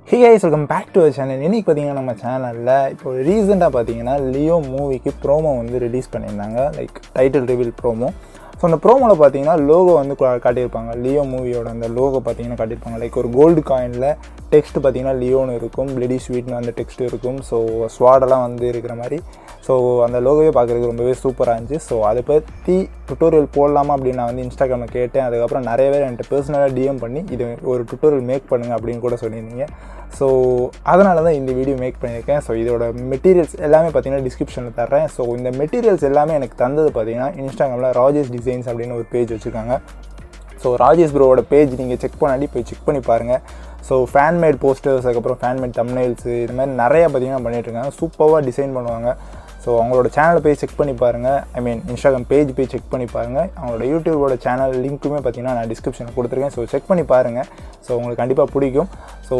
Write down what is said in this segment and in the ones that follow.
Hey guys, welcome back to our channel. இன்னைக்கு பாத்தீங்கன்னா நம்ம சேனல்ல இப்போ ரீசெண்டா பாத்தீங்கன்னா லியோ மூவிக்கு ப்ரோமோ வந்து ரிலீஸ் பண்ணியிருந்தாங்க. Like title reveal promo. So அந்த ப்ரோமோவில் பார்த்தீங்கன்னா லோகோ வந்து காட்டியிருப்பாங்க. லியோ மூவியோட அந்த லோகோ பார்த்தீங்கன்னா காட்டியிருப்பாங்க. லைக் ஒரு கோல்டு காயினில் டெக்ஸ்ட் பார்த்தீங்கன்னா லியோன்னு இருக்கும், பிளடி ஸ்வீட்னு அந்த டெக்ஸ்ட் இருக்கும். ஸோ ஸ்வாடெல்லாம் வந்து இருக்கிற மாதிரி. ஸோ அந்த லோகோவே பார்க்குறதுக்கு ரொம்பவே சூப்பராக இருந்துச்சு. ஸோ அதை பற்றி டுட்டோரியல் போடலாமா அப்படின்னு நான் வந்து இன்ஸ்டாகிராமில் கேட்டேன். அதுக்கப்புறம் நிறைய பேர் என்கிட்ட பர்சனலாக டிஎம் பண்ணி இது ஒரு டுட்டோரியல் மேக் பண்ணுங்கள் அப்படின்னு கூட சொல்லியிருந்தீங்க. ஸோ அதனால தான் இந்த வீடியோ மேக் பண்ணியிருக்கேன். ஸோ இதோட மெட்டீரியல்ஸ் எல்லாமே பார்த்தீங்கன்னா டிஸ்கிரிப்ஷனில் தர்றேன். ஸோ இந்த மெட்டீரியல்ஸ் எல்லாமே எனக்கு தந்தது பார்த்தீங்கன்னா இன்ஸ்டாகிராமில் ராஜேஷ் டிசைன்ஸ் அப்படின்னு ஒரு பேஜ் வச்சுருக்காங்க. ஸோ ராஜேஷ் ப்ரோவோட பேஜ் நீங்கள் செக் பண்ணாடி போய் செக் பண்ணி பாருங்கள். ஸோ ஃபேன்மேட் போஸ்டர்ஸ், அதுக்கப்புறம் ஃபேன்மேட் தம்ப்நெயில்ஸு, இது மாதிரி நிறையா பார்த்தீங்கன்னா பண்ணிகிட்ருக்காங்க. சூப்பராக டிசைன் பண்ணுவாங்க. ஸோ அவங்களோட சேனலை போய் செக் பண்ணி பாருங்கள். இன்ஸ்டாகிராம் பேஜ் போய் செக் பண்ணி பாருங்கள். அவங்களோட யூடியூபோட சேனல் லிங்க்குமே பார்த்தீங்கன்னா நான் டிஸ்கிரிப்ஷனில் கொடுத்துருக்கேன். ஸோ செக் பண்ணி பாருங்கள். ஸோ உங்களுக்கு கண்டிப்பாக பிடிக்கும். ஸோ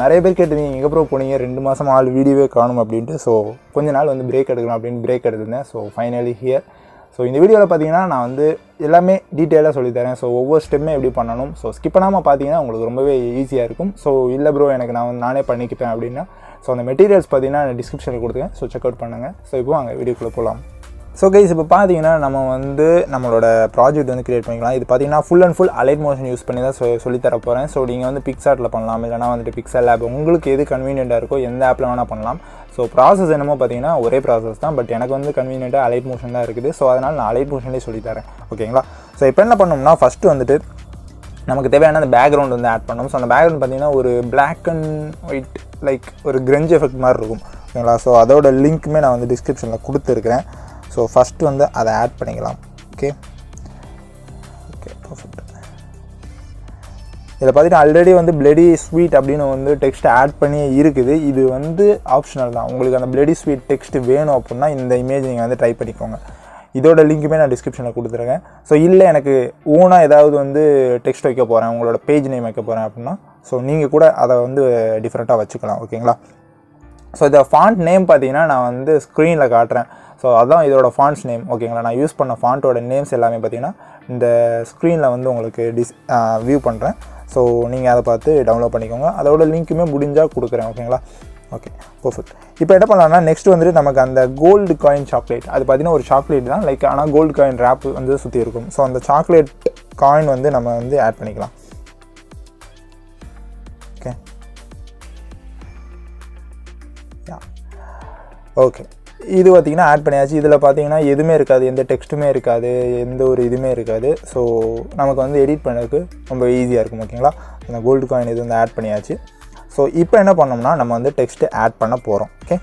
நிறைய பேர் கேட்டுருந்தீங்க எங்கே ப்ரோ போனீங்க 2 மாதம் வீடியோவே காணும் அப்படின்ட்டு. ஸோ கொஞ்ச நாள் வந்து பிரேக் எடுக்கணும் அப்படின்னு பிரேக் எடுத்திருந்தேன். So finally here. ஸோ இந்த வீடியோவில் பார்த்தீங்கன்னா நான் வந்து எல்லாமே டீட்டெயிலாக சொல்லித்தரேன். ஸோ ஒவ்வொரு ஸ்டெப்புமே எப்படி பண்ணணும். ஸோ ஸ்கிப் பண்ணாமல் பார்த்தீங்கன்னா உங்களுக்கு ரொம்பவே ஈஸியாக இருக்கும். ஸோ இல்லை ப்ரோ எனக்கு நானே பண்ணிக்கிட்டேன் அப்படின்னா ஸோ அந்த மெட்டீரியல்ஸ் பார்த்தீங்கன்னா நான் டிஸ்கிரிப்ஷனில் கொடுத்துருக்கேன். ஸோ செக் அவுட் பண்ணுங்கள். ஸோ இப்போ அங்கே வீடியோக்குள்ளே போகலாம். ஸோ கைஸ் இப்போ பார்த்தீங்கன்னா நம்ம வந்து நம்மளோட ப்ராஜெக்ட் வந்து க்ரியேட் பண்ணிக்கலாம். இது பார்த்தீங்கன்னா full and full allied motion use பண்ணி தான் சொல்லித்தர போகிறேன். ஸோ நீங்கள் வந்து பிக்சார்ட்டில் பண்ணலாம், இல்லைனா வந்துட்டு பிக்சல் ஆப் உங்களுக்கு எது கன்வீனியண்ட்டாக இருக்கோ எந்த ஆப்பில் வேணால் பண்ணலாம். ஸோ ப்ராசஸ் என்னமோ பார்த்தீங்கன்னா ஒரே ப்ராசஸ் தான். பட் எனக்கு வந்து கன்வீனியண்ட்டாக அலைட் மோஷன் தான் இருக்குது. ஸோ அதனால் நான் அலைட் மோஷன்லேயே சொல்லித்தரேன். ஓகேங்களா? ஸோ இப்போ என்ன பண்ணோம்னா ஃபஸ்ட்டு வந்துட்டு நமக்கு தேவையான அந்த பேக்ரவுண்ட் வந்து ஆட் பண்ணணும். ஸோ அந்த பேக்ரவுண்ட் பார்த்தீங்கன்னா ஒரு பிளாக் அண்ட் ஒயிட் லைக் ஒரு கிரஞ்ச் எஃபெக்ட் மாதிரி இருக்கும். ஓகேங்களா? ஸோ அதோட லிங்க்குமே நான் வந்து டிஸ்கிரிப்ஷனில் கொடுத்துருக்குறேன். ஸோ ஃபஸ்ட்டு வந்து அதை ஆட் பண்ணிக்கலாம். Okay perfect. இதில் பார்த்தீங்கன்னா ஆல்ரெடி வந்து பிளடி ஸ்வீட் அப்படின்னு வந்து டெக்ஸ்ட் ஆட் பண்ணி இருக்குது. இது வந்து ஆப்ஷனல் தான். உங்களுக்கு அந்த பிளடி ஸ்வீட் டெக்ஸ்ட் வேணும் அப்படின்னா இந்த இமேஜ் நீங்கள் வந்து ட்ரை பண்ணிக்கோங்க. இதோட லிங்க்குமே நான் டிஸ்கிரிப்ஷனில் கொடுத்துருக்கேன். ஸோ இல்லை எனக்கு ஓனாக ஏதாவது வந்து டெக்ஸ்ட் வைக்க போகிறேன், உங்களோட பேஜ் நேம் வைக்க போகிறேன் அப்படின்னா ஸோ நீங்கள் கூட அதை வந்து டிஃப்ரெண்ட்டாக வச்சுக்கலாம். ஓகேங்களா? ஸோ இந்த ஃபாண்ட் நேம் பார்த்தீங்கன்னா நான் வந்து ஸ்க்ரீனில் காட்டுறேன். ஸோ அதுதான் இதோட ஃபாண்ட்ஸ் நேம். ஓகேங்களா? நான் யூஸ் பண்ண ஃபாண்ட்டோட நேம்ஸ் எல்லாமே பார்த்தீங்கன்னா இந்த ஸ்க்ரீனில் வந்து உங்களுக்கு வியூ பண்ணுறேன். ஸோ நீங்கள் அதை பார்த்து டவுன்லோட் பண்ணிக்கோங்க. அதோட லிங்க்குமே முடிஞ்சால் கொடுக்குறேன். ஓகேங்களா? Okay perfect. இப்போ என்ன பண்ணலாம்னா நெக்ஸ்ட் வந்துட்டு நமக்கு அந்த கோல்டு காயின் சாக்லேட், அது பார்த்தீங்கன்னா ஒரு சாக்லேட் தான் லைக், ஆனால் கோல்டு காயின் ரேப் வந்து சுற்றி இருக்கும். ஸோ அந்த சாக்லேட் காயின் வந்து நம்ம வந்து ஆட் பண்ணிக்கலாம். ஓகே ஓகே இது பார்த்திங்கன்னா ஆட் பண்ணியாச்சு. இதில் பார்த்தீங்கன்னா எதுவுமே இருக்காது, எந்த டெக்ஸ்ட்டுமே இருக்காது, எந்த ஒரு இதுவுமே இருக்காது. ஸோ நமக்கு வந்து எடிட் பண்ணுறதுக்கு ரொம்ப ஈஸியாக இருக்கும். ஓகேங்களா? அந்த கோல்டு காயின் இது வந்து ஆட் பண்ணியாச்சு. ஸோ இப்போ என்ன பண்ணோம்னா நம்ம வந்து டெக்ஸ்ட்டு ஆட் பண்ண போகிறோம். ஓகே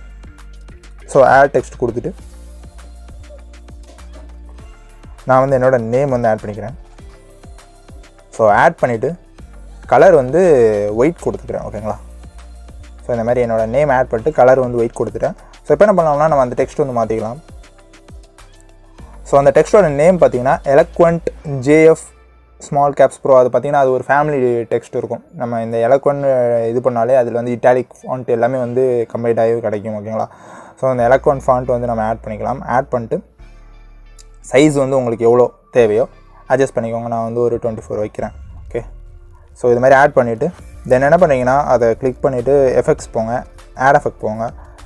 ஸோ ஆட் டெக்ஸ்ட் கொடுத்துட்டு நான் வந்து என்னோடய நேம் வந்து ஆட் பண்ணிக்கிறேன். ஸோ ஆட் பண்ணிவிட்டு கலர் வந்து ஒயிட் கொடுத்துக்கிறேன். ஓகேங்களா? ஸோ இந்த மாதிரி என்னோடய நேம் ஆட் பண்ணிட்டு கலர் வந்து ஒயிட் கொடுத்துட்டேன். ஸோ இப்போ என்ன பண்ணலாம்னா நம்ம அந்த டெக்ஸ்ட் வந்து மாற்றிக்கலாம். ஸோ அந்த டெக்ஸ்ட்டோட நேம் பார்த்தீங்கன்னா எலக்வெண்ட் ஜேஎஃப் ஸ்மால் கேப்ஸ் ப்ரோ. அது பார்த்தீங்கன்னா அது ஒரு ஃபேமிலி டெக்ஸ்ட் இருக்கும். நம்ம இந்த எலக்வெண்ட் இது பண்ணாலே அதில் வந்து இட்டாலிக் ஃபாண்ட் எல்லாமே வந்து கம்ப்ளீட் ஆகி கிடைக்கும். ஓகேங்களா? ஸோ அந்த எலக்வெண்ட் ஃபாண்ட் வந்து நம்ம ஆட் பண்ணிக்கலாம். ஆட் பண்ணிட்டு சைஸ் வந்து உங்களுக்கு எவ்வளோ தேவையோ அட்ஜஸ்ட் பண்ணிக்கோங்க. நான் வந்து ஒரு 24 வைக்கிறேன். ஓகே ஸோ இது மாதிரி ஆட் பண்ணிவிட்டு தென் என்ன பண்ணுறீங்கன்னா அதை கிளிக் பண்ணிவிட்டு எஃபெக்ட்ஸ் போங்க, ஆட் எஃபெக்ட் போங்க.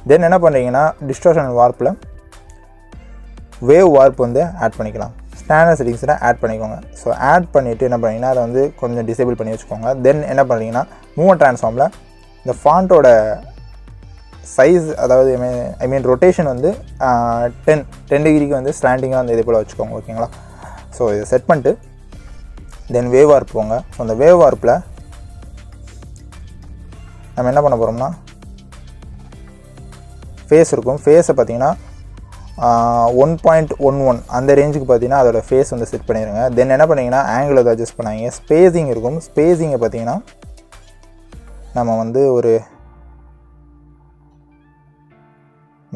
தென் என்ன பண்ணுறீங்கன்னா டிஸ்டோர்ஷன் வார்ப்பில் வேவ் வார்ப் வந்து ஆட் பண்ணிக்கலாம். ஸ்டாண்டர்ட் செட்டிங்ஸில் ஆட் பண்ணிக்கோங்க. ஸோ ஆட் பண்ணிவிட்டு என்ன பண்ணுறீங்கன்னா அதை வந்து கொஞ்சம் டிசேபிள் பண்ணி வச்சுக்கோங்க. தென் என்ன பண்ணுறீங்கன்னா மூவ்மெண்ட் ட்ரான்ஸ்ஃபார்மில் இந்த ஃபாண்ட்டோட சைஸ், அதாவது ரொட்டேஷன் வந்து 10 டிகிரிக்கு வந்து ஸ்லாண்டிங்காக அந்த இது போல் வச்சுக்கோங்க. ஓகேங்களா? ஸோ இதை செட் பண்ணிட்டு தென் வேவ் வார்ப் போங்க. ஸோ அந்த வேவ் வார்ப்பில் நம்ம என்ன பண்ண போகிறோம்னா ஃபேஸ் இருக்கும். ஃபேஸை பார்த்தீங்கன்னா 1.11 அந்த ரேஞ்சுக்கு பார்த்தீங்கன்னா அதோட ஃபேஸ் வந்து செட் பண்ணிடுங்க. தென் என்ன பண்ணிங்கன்னா ஆங்கிள் வந்து அட்ஜஸ்ட் பண்ணாங்க. ஸ்பேஸிங் இருக்கும். ஸ்பேஸிங்கை பார்த்தீங்கன்னா நம்ம வந்து ஒரு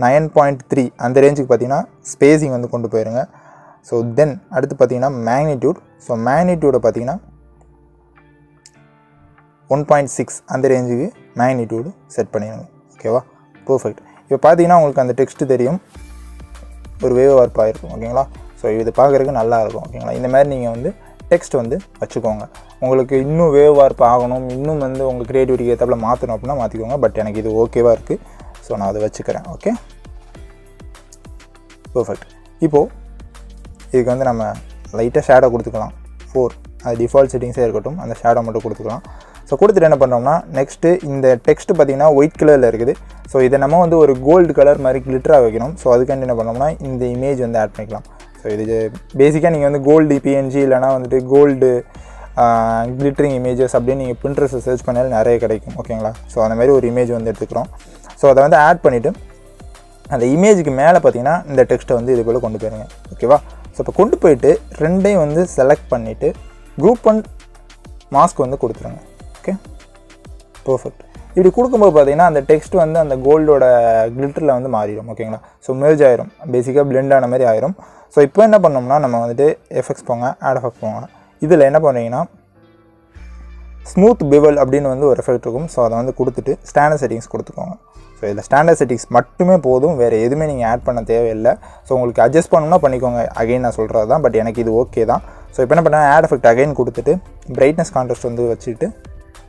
9.3 அந்த ரேஞ்சுக்கு பார்த்தீங்கன்னா ஸ்பேஸிங் வந்து கொண்டு போயிருங்க. ஸோ தென் அடுத்து பார்த்தீங்கன்னா மேக்னிடியூட். ஸோ மேக்னிடியூடை பார்த்தீங்கன்னா 1.6 அந்த ரேஞ்சுக்கு மேக்னிடியூடு செட் பண்ணிடுங்க. ஓகேவா? பர்ஃபெக்ட். இப்போ பார்த்தீங்கன்னா உங்களுக்கு அந்த டெக்ஸ்ட்டு தெரியும், ஒரு வேவ் வார்ப் ஆகிருக்கும். ஓகேங்களா? ஸோ இது பார்க்குறதுக்கு நல்லாயிருக்கும். ஓகேங்களா? இந்த மாதிரி நீங்கள் வந்து டெக்ஸ்ட் வந்து வச்சுக்கோங்க. உங்களுக்கு இன்னும் வேவ் வார்ப் ஆகணும், இன்னும் வந்து உங்கள் க்ரியேட்டிவிட்டிக்கு ஏற்றாப்புல மாற்றணும் அப்படின்னா மாற்றிக்கோங்க. பட் எனக்கு இது ஓகேவாக இருக்குது. ஸோ நான் அதை வச்சுக்கிறேன். Okay, perfect. இப்போது இதுக்கு வந்து நம்ம லைட்டாக ஷேடோ கொடுத்துக்கலாம். 4 அது டிஃபால்ட் செட்டிங்ஸே இருக்கட்டும், அந்த ஷேடோ மட்டும் கொடுத்துக்கலாம். ஸோ கொடுத்துட்டு என்ன பண்ணுறோம்னா, நெக்ஸ்ட்டு இந்த டெக்ஸ்ட் பார்த்திங்கன்னா ஒயிட் கலரில் இருக்குது. ஸோ இதை நம்ம வந்து ஒரு கோல்டு கலர் மாதிரி கிளிட்டராக வைக்கணும். ஸோ அதுக்காண்டி என்ன பண்ணோம்னா இந்த இமேஜ் வந்து ஆட் பண்ணிக்கலாம். ஸோ இது பேசிக்காக நீங்கள் வந்து கோல்டு பிஎன்ஜி இல்லைனா வந்துட்டு கோல்டு கிளிட்டரிங் இமேஜஸ் அப்படின்னு நீங்கள் பின்ட்ரெஸ்ட்டை சர்ச் பண்ணாலும் நிறைய கிடைக்கும். ஓகேங்களா? ஸோ அந்த மாதிரி ஒரு இமேஜ் வந்து எடுத்துக்கிறோம். ஸோ அதை வந்து ஆட் பண்ணிவிட்டு அந்த இமேஜுக்கு மேலே பார்த்தீங்கன்னா இந்த டெக்ஸ்ட்டை வந்து இது போல் கொண்டு போயிருங்க. ஓகேவா? ஸோ இப்போ கொண்டு போயிட்டு ரெண்டையும் வந்து செலக்ட் பண்ணிவிட்டு குரூப் அண்ட் மாஸ்க் வந்து கொடுத்துருங்க. Okay, perfect. இப்படி கொடுக்கும்போது பார்த்தீங்கன்னா அந்த டெக்ஸ்ட் வந்து அந்த கோல்டோட கிளிட்டரில் வந்து மாறிடும். ஓகேங்களா? ஸோ மெர்ஜ் ஆயிரும், பேசிக்காக பிளெண்ட் ஆன மாதிரி ஆயிரும். ஸோ இப்போ என்ன பண்ணோம்னா நம்ம வந்துட்டு எஃபெக்ட்ஸ் போங்க, ஆட் எஃபெக்ட் போங்க. இதில் என்ன பண்ணுறீங்கன்னா ஸ்மூத் பிவல் அப்படின்னு வந்து ஒரு எஃபெக்ட் இருக்கும். ஸோ அதை வந்து கொடுத்துட்டு ஸ்டாண்டர்ட் செட்டிங்ஸ் கொடுத்துக்கோங்க. ஸோ இதில் ஸ்டாண்டர்ட் செட்டிங்ஸ் மட்டுமே போதும், வேறு எதுவுமே நீங்கள் ஆட் பண்ண தேவையில்லை. ஸோ உங்களுக்கு அட்ஜஸ்ட் பண்ணணும்னா பண்ணிக்கோங்க. அகைன் நான் சொல்கிறது தான், பட் எனக்கு இது ஓகே தான். ஸோ இப்போ என்ன பண்ணேன், ஆட் எஃபெக்ட் அகைன் கொடுத்துட்டு பிரைட்னஸ் கான்ட்ராஸ்ட் வந்து வச்சுட்டு,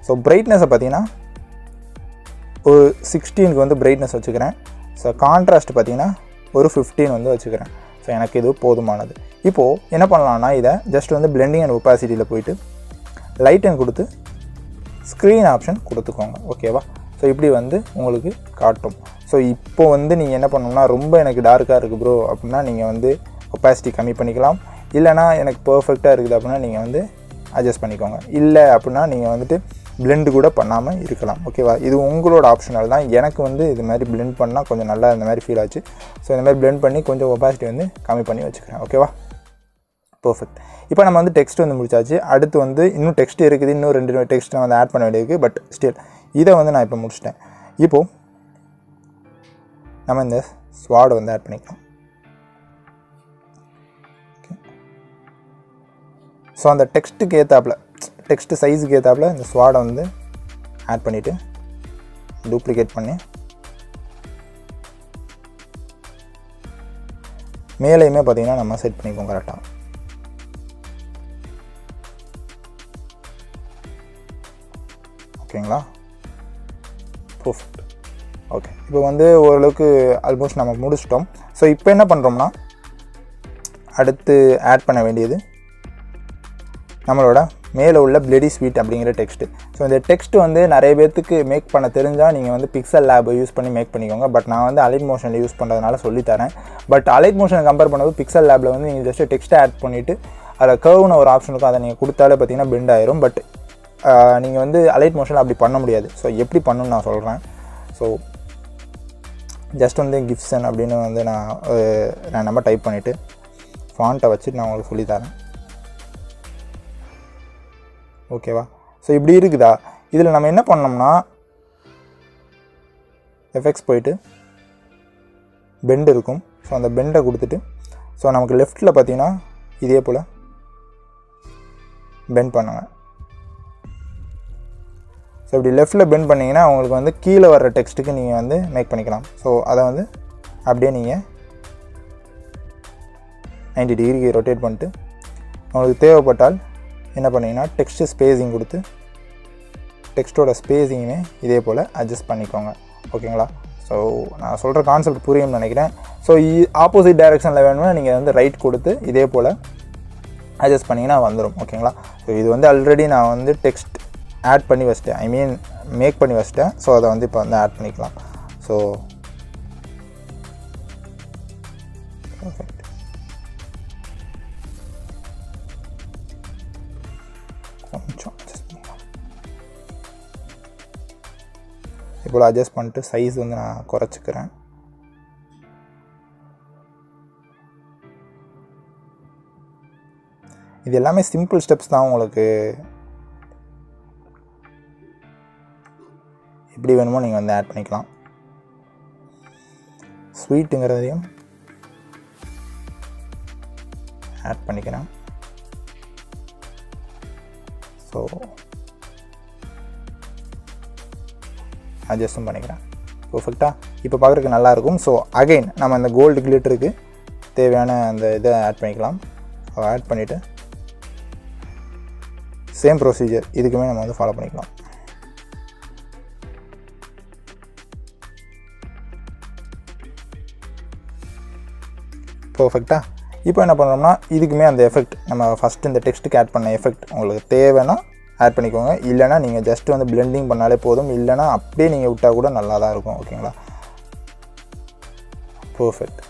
ஸோ பிரைட்னஸை பார்த்தீங்கன்னா ஒரு 16க்கு வந்து பிரைட்னஸ் வச்சுக்கிறேன். ஸோ கான்ட்ராஸ்ட் பார்த்தீங்கன்னா ஒரு 15 வந்து வச்சுக்கிறேன். ஸோ எனக்கு இது போதுமானது. இப்போது என்ன பண்ணலான்னா இதை ஜஸ்ட் வந்து பிளெண்டிங் அண்ட் ஒப்பாசிட்டியில் போயிட்டு லைட்டன் கொடுத்து ஸ்க்ரீன் ஆப்ஷன் கொடுத்துக்கோங்க. ஓகேவா? ஸோ இப்படி வந்து உங்களுக்கு காட்டும். ஸோ இப்போது வந்து நீங்கள் என்ன பண்ணணும்னா ரொம்ப எனக்கு டார்க்காக இருக்குது ப்ரோ அப்படின்னா நீங்கள் வந்து ஒப்பாசிட்டி கம்மி பண்ணிக்கலாம். இல்லைனா எனக்கு பர்ஃபெக்டாக இருக்குது அப்படின்னா நீங்கள் வந்து அட்ஜஸ்ட் பண்ணிக்கோங்க. இல்லை அப்படின்னா நீங்கள் வந்துட்டு பிளெண்டு கூட பண்ணாமல் இருக்கலாம். ஓகேவா? இது உங்களோட ஆப்ஷனல் தான். எனக்கு வந்து இது மாதிரி பிளெண்ட் பண்ணால் கொஞ்சம் நல்லா இந்த மாதிரி ஃபீல் ஆச்சு. ஸோ இந்த மாதிரி பிளெண்ட் பண்ணி கொஞ்சம் ஒப்பாசிட்டி வந்து கம்மி பண்ணி வச்சுக்கிறேன். ஓகேவா? பர்ஃபெக்ட். இப்போ நம்ம வந்து டெக்ஸ்ட் வந்து முடிச்சாச்சு. அடுத்து வந்து இன்னும் டெக்ஸ்ட் இருக்குது, இன்னும் 2 டெக்ஸ்ட் நான் வந்து ஆட் பண்ண வேண்டியிருக்கு. பட் ஸ்டில் இதை வந்து நான் இப்போ முடிச்சிட்டேன். இப்போது நம்ம இந்த ஸ்வாடை வந்து ஆட் பண்ணிக்கலாம். ஸோ அந்த டெக்ஸ்ட்டுக்கு ஏற்றாப்புல, டெக்ஸ்ட் சைஸுக்கு ஏற்றாப்புல இந்த ஸ்வாடை வந்து ஆட் பண்ணிவிட்டு டூப்ளிகேட் பண்ணி மேலேயுமே பார்த்தீங்கன்னா நம்ம செட் பண்ணிக்குவோம் கரெக்டாக. ஓகேங்களா? பர்ஃபெக்ட். ஓகே, இப்போ வந்து ஓரளவுக்கு ஆல்மோஸ்ட் நம்ம முடிச்சிட்டோம். ஸோ இப்போ என்ன பண்ணுறோம்னா அடுத்து ஆட் பண்ண வேண்டியது நம்மளோட மேலே உள்ள பிளடி ஸ்வீட் அப்படிங்கிற டெக்ஸ்ட்டு. ஸோ இந்த டெக்ஸ்ட்டு வந்து நிறைய பேர்த்துக்கு மேக் பண்ண தெரிஞ்சால் நீங்கள் வந்து பிக்சல் லேப் யூஸ் பண்ணி மேக் பண்ணிக்கோங்க. பட் நான் வந்து அலைட் மோஷனில் யூஸ் பண்ணுறதுனால சொல்லித்தரேன். பட் அலைட் மோஷனை கம்பேர் பண்ணும்போது பிக்சல் லேபில் வந்து நீங்கள் ஜஸ்ட்டு டெக்ஸ்ட்டை ஆட் பண்ணிவிட்டு அதில் கர்வ்னு ஒரு ஆப்ஷன் இருக்கும், அதை நீங்கள் கொடுத்தாலே பார்த்தீங்கன்னா பெண்ட் ஆயிரும். பட் நீங்கள் வந்து அலைட் மோஷனில் அப்படி பண்ண முடியாது. ஸோ எப்படி பண்ணணும்னு நான் சொல்கிறேன். ஸோ ஜஸ்ட் வந்து கிஃப்ட்ஸன் அப்படின்னு வந்து நான் நம்ம டைப் பண்ணிவிட்டு ஃபாண்ட்டை வச்சுட்டு நான் உங்களுக்கு சொல்லித்தரேன். ஓகேவா? ஸோ இப்படி இருக்குதா? இதில் நம்ம என்ன பண்ணோம்னா எஃபெக்ட்ஸ் போயிட்டு பெண்ட் இருக்கும். ஸோ அந்த பெண்டை கொடுத்துட்டு ஸோ நமக்கு லெஃப்ட்டில் பார்த்தீங்கன்னா இதே போல் பெண்ட் பண்ணுங்க. ஸோ இப்படி லெஃப்ட்டில் பெண்ட் பண்ணிங்கன்னா உங்களுக்கு வந்து கீழே வர்ற டெக்ஸ்ட்டுக்கு நீங்கள் வந்து மேக் பண்ணிக்கலாம். ஸோ அதை வந்து அப்படியே நீங்கள் 90 டிகிரிக்கு ரொட்டேட் பண்ணிட்டு உங்களுக்கு தேவைப்பட்டால் என்ன பண்ணிங்கன்னா டெக்ஸ்ட்டு ஸ்பேஸிங் கொடுத்து டெக்ஸ்ட்டோட ஸ்பேஸிங்குமே இதே போல் அட்ஜஸ்ட் பண்ணிக்கோங்க. ஓகேங்களா? ஸோ நான் சொல்கிற கான்செப்ட் புரியும்னு நினைக்கிறேன். ஸோ ஆப்போசிட் டைரெக்ஷனில் வேணும்னா நீங்கள் வந்து ரைட் கொடுத்து இதே போல் அட்ஜஸ்ட் பண்ணிங்கன்னா வந்துடும். ஓகேங்களா? ஸோ இது வந்து ஆல்ரெடி நான் வந்து டெக்ஸ்ட் ஆட் பண்ணி வச்சிட்டேன், ஐ மீன் மேக் பண்ணி வச்சிட்டேன். ஸோ அதை வந்து இப்போ வந்து ஆட் பண்ணிக்கலாம். So perfect. கொஞ்சம் அட்ஜஸ்ட் பண்ணிக்கலாம். இப்போ அட்ஜஸ்ட் பண்ணிட்டு சைஸ் வந்து நான் குறைச்சிக்கிறேன். இது எல்லாமே சிம்பிள் ஸ்டெப்ஸ் தான். உங்களுக்கு எப்படி வேணுமோ நீங்கள் வந்து ஆட் பண்ணிக்கலாம். ஸ்வீட்டுங்கிறதையும் ஆட் பண்ணிக்கிறேன். ஸோ அட்ஜஸ்டும் பண்ணிக்கிறேன். பர்ஃபெக்டாக இப்போ பார்க்குறதுக்கு நல்லாயிருக்கும். ஸோ அகைன் நம்ம அந்த கோல்டு கிளிட்டருக்கு தேவையான அந்த இதை ஆட் பண்ணிக்கலாம். ஸோ ஆட் பண்ணிவிட்டு சேம் ப்ரொசீஜர் இதுக்குமே நம்ம வந்து ஃபாலோ பண்ணிக்கலாம். பர்ஃபெக்டாக. இப்போ என்ன பண்ணுறோம்னா இதுக்குமே அந்த எஃபெக்ட் நம்ம ஃபஸ்ட்டு இந்த டெக்ஸ்ட்டுக்கு ஆட் பண்ண எஃபெக்ட் உங்களுக்கு தேவைன்னா ஆட் பண்ணிக்கோங்க. இல்லைனா நீங்கள் ஜஸ்ட் வந்து பிளெண்டிங் பண்ணாலே போதும். இல்லைனா அப்படியே நீங்கள் விட்டால் கூட நல்லா தான் இருக்கும். ஓகேங்களா? பர்ஃபெக்ட்.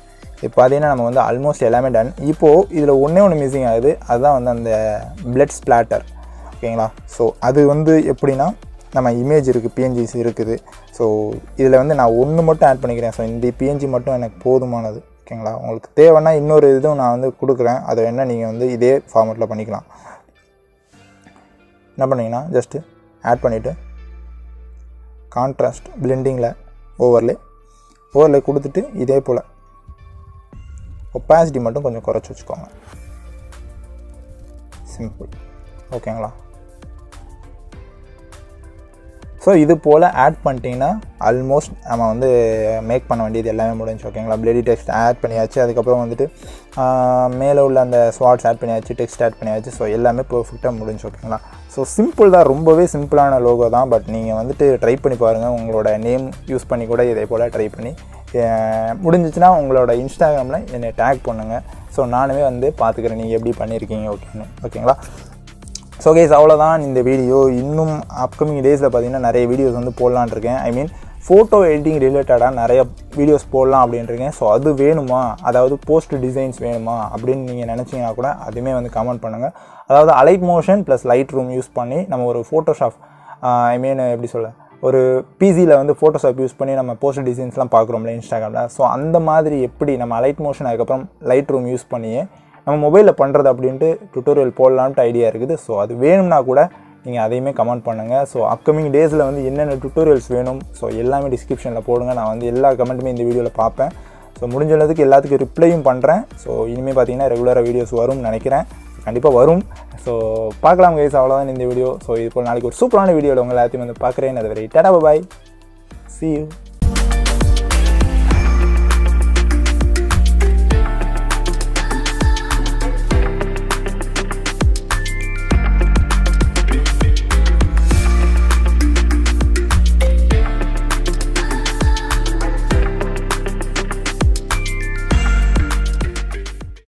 இப்போ பார்த்தீங்கன்னா நம்ம வந்து ஆல்மோஸ்ட் எல்லாமே டன். இப்போது இதில் ஒன்று மிஸ்ஸிங் ஆகுது. அதுதான் வந்து அந்த பிளட் ஸ்ப்ளாட்டர். ஓகேங்களா? ஸோ அது வந்து எப்படின்னா நம்ம இமேஜ் இருக்குது, பிஎன்ஜிஸ் இருக்குது. ஸோ இதில் வந்து நான் ஒன்று மட்டும் ஆட் பண்ணிக்கிறேன். ஸோ இந்த பிஎன்ஜி மட்டும் எனக்கு போதுமானது. ஓகேங்களா? உங்களுக்கு தேவைன்னா இன்னொரு இதுவும் நான் வந்து கொடுக்குறேன். அதை வேணால் நீங்கள் வந்து இதே ஃபார்மேட்டில் பண்ணிக்கலாம். என்ன பண்ணிங்கன்னா ஜஸ்ட்டு ஆட் பண்ணிவிட்டு கான்ட்ராஸ்ட் பிளெண்டிங்கில் ஓவர்லே கொடுத்துட்டு இதே போல் ஒப்பாசிட்டி மட்டும் கொஞ்சம் குறைச்சி வச்சுக்கோங்க. சிம்பிள். ஓகேங்களா? ஸோ இது போல் ஆட் பண்ணிட்டீங்கன்னா ஆல்மோஸ்ட் நம்ம வந்து மேக் பண்ண வேண்டியது எல்லாமே முடிஞ்சு. ஓகேங்களா? பிளடி டெக்ஸ்ட் ஆட் பண்ணியாச்சு. அதுக்கப்புறம் வந்துட்டு மேலே உள்ள அந்த ஸ்வாட்ஸ் ஆட் பண்ணியாச்சு, டெக்ஸ்ட் ஆட் பண்ணியாச்சு. ஸோ எல்லாமே பர்ஃபெக்டாக முடிஞ்சு. ஓகேங்களா? ஸோ சிம்பிள் தான், ரொம்பவே சிம்பிளான லோகோ தான். பட் நீங்கள் வந்துட்டு ட்ரை பண்ணி பாருங்கள். உங்களோட நேம் யூஸ் பண்ணி கூட இதே போல் ட்ரை பண்ணி முடிஞ்சிச்சுன்னா உங்களோட இன்ஸ்டாகிராமில் என்னை டேக் பண்ணுங்கள். ஸோ நானுமே வந்து பார்த்துக்கிறேன் நீங்கள் எப்படி பண்ணியிருக்கீங்க. ஓகேங்களா? ஸோ கைஸ் அவ்வளோதான் இந்த வீடியோ. இன்னும் அப்கமிங் டேஸில் பார்த்தீங்கன்னா நிறைய வீடியோஸ் வந்து போடலான் இருக்கேன். ஐ மீன் ஃபோட்டோ எடிட்டிங் ரிலேட்டடாக நிறைய வீடியோஸ் போடலாம் அப்படின்ட்டுருக்கேன். ஸோ அது வேணுமா, அதாவது போஸ்ட் டிசைன்ஸ் வேணுமா அப்படின்னு நீங்கள் நினச்சிங்கன்னா கூட அதுவுமே வந்து கமெண்ட் பண்ணுங்கள். அதாவது allied motion plus light room use பண்ணி நம்ம ஒரு ஃபோட்டோஷாப் ஐ மீன் எப்படி சொல்ல ஒரு பிசியில் வந்து ஃபோட்டோஷாப் யூஸ் பண்ணி நம்ம போஸ்ட் டிசைன்ஸ்லாம் பார்க்குறோம்ல இன்ஸ்டாகிராமில். ஸோ அந்த மாதிரி எப்படி நம்ம அலைட் மோஷன் அதுக்கப்புறம் லைட் ரூம் யூஸ் பண்ணியே நம்ம மொபைலில் பண்ணுறது அப்படின்ட்டு டுட்டோரியல் போடலான்ட்டு ஐடியா இருக்குது. ஸோ அது வேணும்னா கூட நீங்கள் அதையுமே கமெண்ட் பண்ணுங்கள். ஸோ அப்கமிங் டேஸில் வந்து என்னென்ன டுட்டோரியல்ஸ் வேணும் ஸோ எல்லாமே டிஸ்கிரிப்ஷனில் போடுங்க. நான் வந்து எல்லா கமெண்ட்டுமே இந்த வீடியோவில் பார்ப்பேன். ஸோ முடிஞ்ச அளவுக்கு எல்லாத்துக்கும் ரிப்ளையும் பண்ணுறேன். ஸோ இனிமேல் பார்த்தீங்கன்னா ரெகுலராக வீடியோஸ் வரும்னு நினைக்கிறேன். கண்டிப்பாக வரும். ஸோ பார்க்கலாம் கைஸ். அவ்வளோதான் இந்த வீடியோ. ஸோ இது போல் நாளைக்கு ஒரு சூப்பரான வீடியோவில் உங்கள் எல்லாத்தையும் வந்து பார்க்குறேன். அது வரை டாடா பாய். See you.